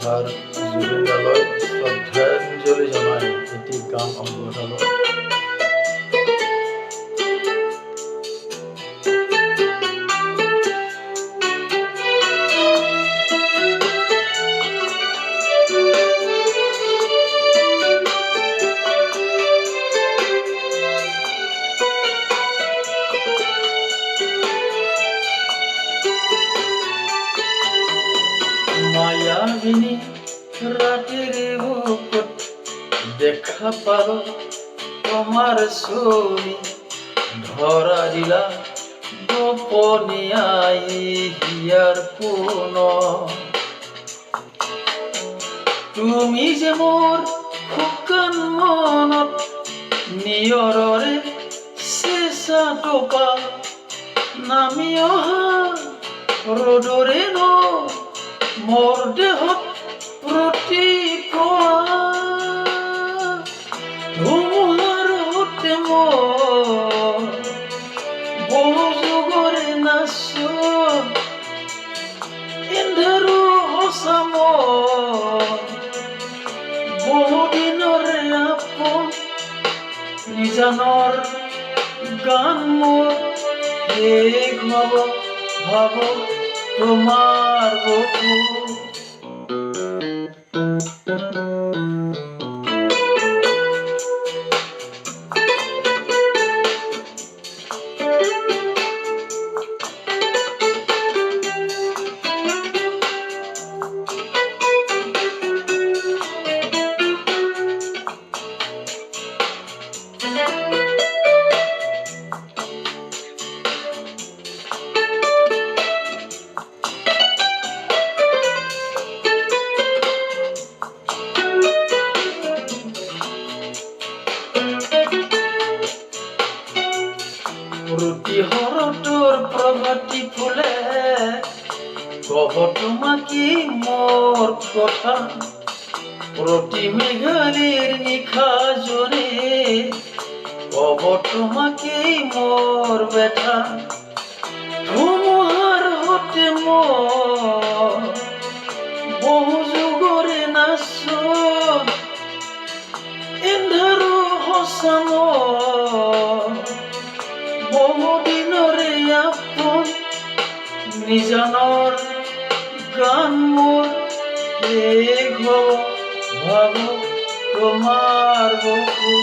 R Zubeen গাৰ্গক শ্ৰদ্ধাঞ্জলি জনাই এটি গান আগবঢ়ালো। মায়াবিনী রাতের বুকত দেখা পাল তোমার ছবি, ধরা দিলা গোপনীয়াই হিয়ার কোন। তুমি যে মোর শুকান মনত নিয়ৰৰে চেঁচা টোপা, নামি অহা ৰ'দৰে ন মোৰ দেহত প্ৰতিপোৱা। ধুমুহাৰ সৈতে মোৰ বহু যুগৰে নাচোন, এন্ধাৰো সঁচা মোৰ বহুদিনৰে আপোন। নিজানৰ গান মোৰ শেষ হ'ব ভাব তোমাৰ বুকু। প্ৰতিহৰতৰ প্ৰভাতী ফুলে কব তোমাকে মোৰ কথা, প্ৰতি মেঘালীৰ নিশা জোৰে কব তোমাকে মোৰ ব্যথা। ধুমুহাৰ সৈতে মোৰ বহু যুগৰে নাচোন, এন্ধাৰো সঁচা মোৰ বহুদিনৰে আপোন। নিজানৰ গান মোৰ শেষ হ'ব ভাব তোমাৰ বুকু।